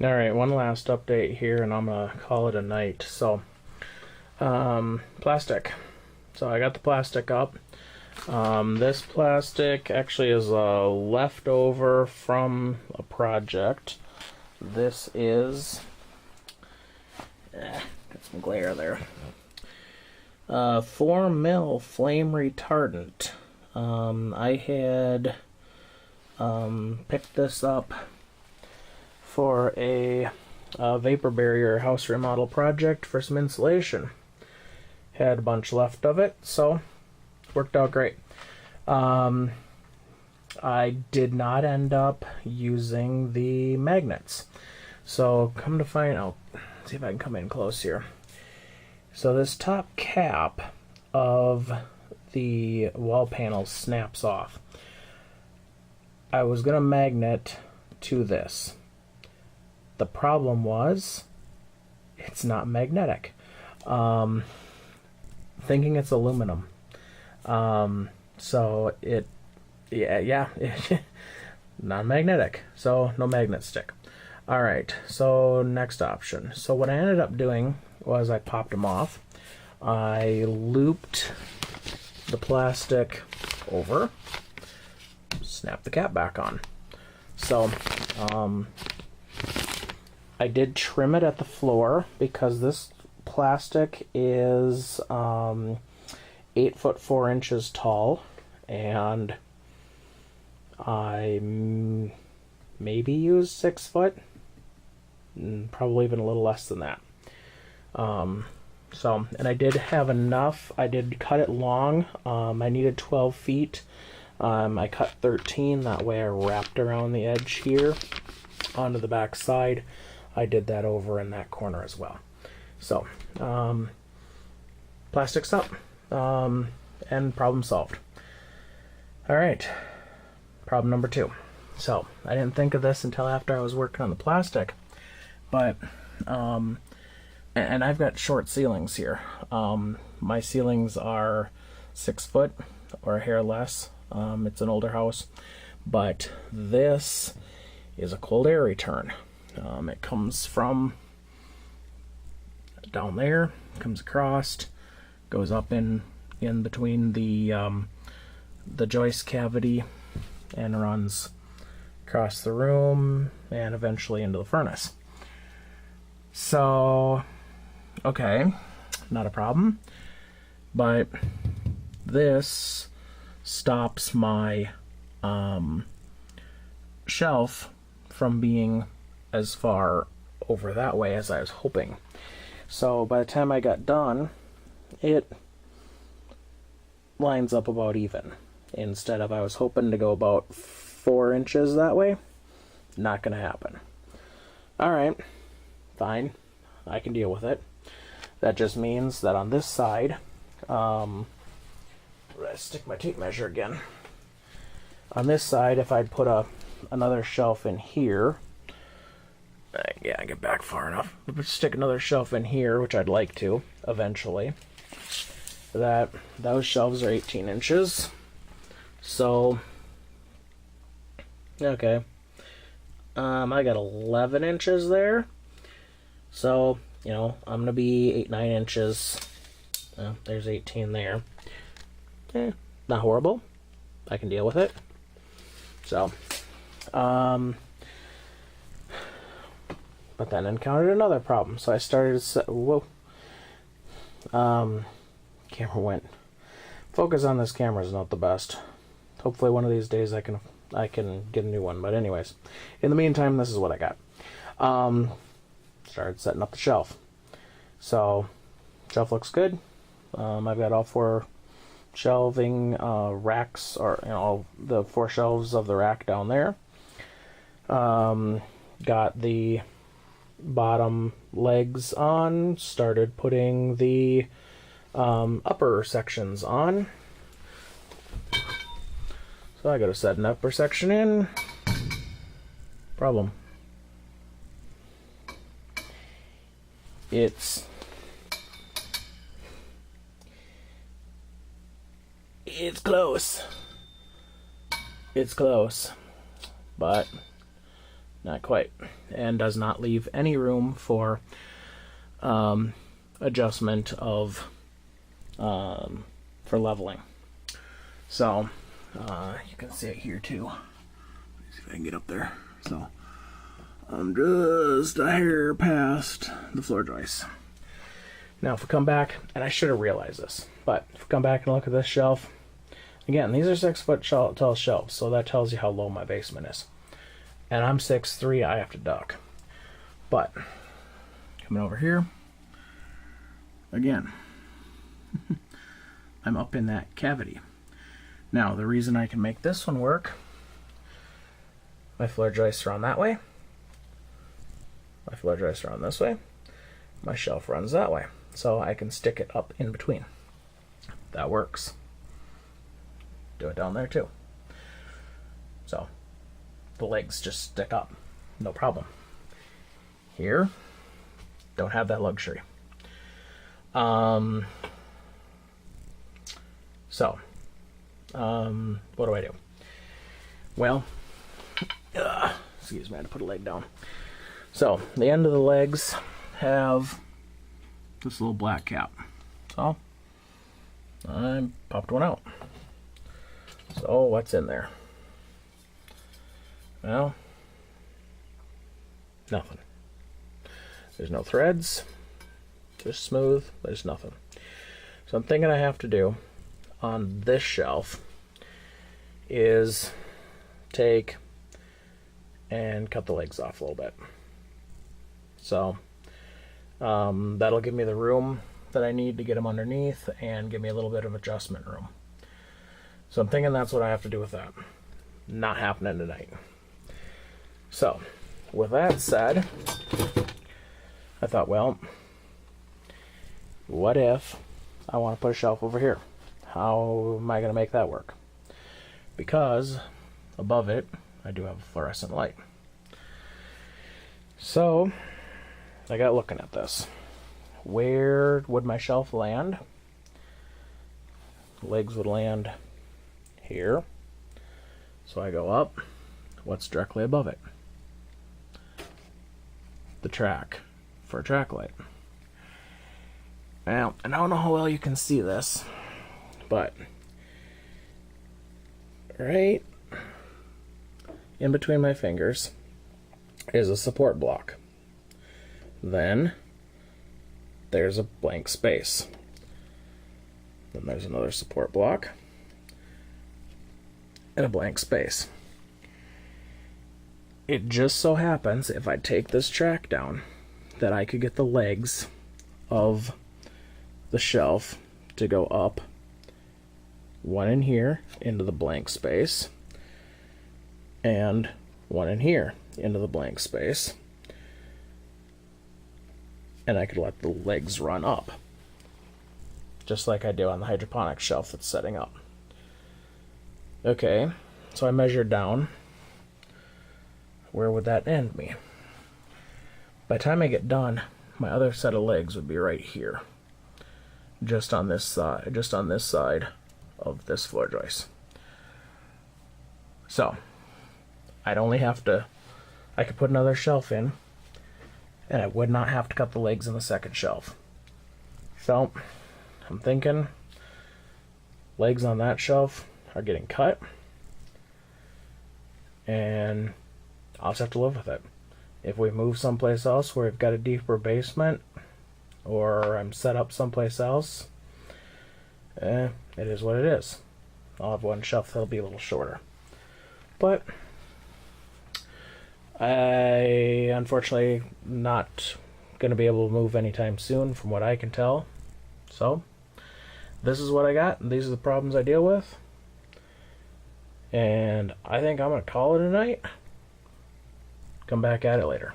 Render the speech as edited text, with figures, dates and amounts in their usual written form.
All right, one last update here, and I'm gonna call it a night. So, plastic. So I got the plastic up. This plastic actually is a leftover from a project. This is got some glare there. 4 mil flame retardant. I had picked this up for a vapor barrier house remodel project for some insulation. Had a bunch left of it, so worked out great. I did not end up using the magnets. So come to find out, see if I can come in close here. So this top cap of the wall panel snaps off. I was going to magnet to this. The problem was it's not magnetic. Thinking it's aluminum. So it, non-magnetic. So no magnet stick. All right, so next option. So what I ended up doing was I popped them off. I looped the plastic over, snap the cap back on. So I did trim it at the floor because this plastic is 8 foot 4 inches tall, and I maybe used 6 foot, probably even a little less than that. So, and I did have enough. I did cut it long. I needed 12 feet. I cut 13. That way I wrapped around the edge here onto the back side. I did that over in that corner as well. So, plastic's up, and problem solved. All right, problem number 2. So, I didn't think of this until after I was working on the plastic, but, and I've got short ceilings here. My ceilings are 6 foot or a hair less. It's an older house, but this is a cold air return. It comes from down there, comes across, goes up in between the joist cavity, and runs across the room and eventually into the furnace. So, okay, not a problem, but this stops my shelf from being as far over that way as I was hoping. So by the time I got done, it lines up about even. Instead of I was hoping to go about 4 inches that way, not going to happen. All right, fine, I can deal with it. That just means that on this side, I stick my tape measure again. On this side, if I'd put another shelf in here, yeah, I get back far enough. Stick another shelf in here, which I'd like to eventually. Those shelves are 18 inches. So, okay. I got 11 inches there. So, you know, I'm gonna be 8-9 inches. There's 18 there. Not horrible. I can deal with it. So, but then encountered another problem. So I started to camera went. Focus on this camera is not the best. Hopefully one of these days I can get a new one. But anyways, in the meantime, this is what I got. Started setting up the shelf. So shelf looks good. I've got all 4 shelving racks, or all the 4 shelves of the rack down there. Got the bottom legs on, started putting the upper sections on. So I gotta set an upper section in. Problem. It's close. It's close. But Not quite. And does not leave any room for adjustment of for leveling. So you can see it here too. Let me see if I can get up there. So I'm just a hair past the floor joist. Now if we come back, and I should have realized this, but if we come back and look at this shelf, again, these are 6 foot tall shelves, so that tells you how low my basement is. And I'm 6'3", I have to duck. But coming over here, again, I'm up in that cavity. Now the reason I can make this one work, my floor joists are on that way, my floor joists are on this way, my shelf runs that way, so I can stick it up in between. That works. Do it down there too. So the legs just stick up, no problem. Here, don't have that luxury. What do I do? Well, excuse me, I had to put a leg down. So the end of the legs have this little black cap. So I popped one out. So what's in there? Well, nothing. There's no threads. Just smooth. There's nothing. So I'm thinking I have to do on this shelf is take and cut the legs off a little bit. So that'll give me the room that I need to get them underneath and give me a little bit of adjustment room. So I'm thinking that's what I have to do with that. Not happening tonight. So with that said, I thought, well, what if I want to put a shelf over here? How am I going to make that work? Because above it, I do have a fluorescent light. So I got looking at this. Where would my shelf land? Legs would land here. So I go up. What's directly above it? The track for a track light. Now, I don't know how well you can see this, but right in between my fingers is a support block. Then there's a blank space. Then there's another support block and a blank space. It just so happens, if I take this track down, that I could get the legs of the shelf to go up, one in here into the blank space, and one in here into the blank space, and I could let the legs run up, just like I do on the hydroponic shelf that's setting up. Okay, so I measured down. Where would that end me? By the time I get done, my other set of legs would be right here, just on this side of this floor joist. So I could put another shelf in, and I would not have to cut the legs in the second shelf. So I'm thinking legs on that shelf are getting cut, and I'll just have to live with it. If we move someplace else where we've got a deeper basement, or I'm set up someplace else, it is what it is. I'll have one shelf that'll be a little shorter. But I unfortunately not going to be able to move anytime soon from what I can tell. So this is what I got, and these are the problems I deal with. And I think I'm going to call it a night. Come back at it later.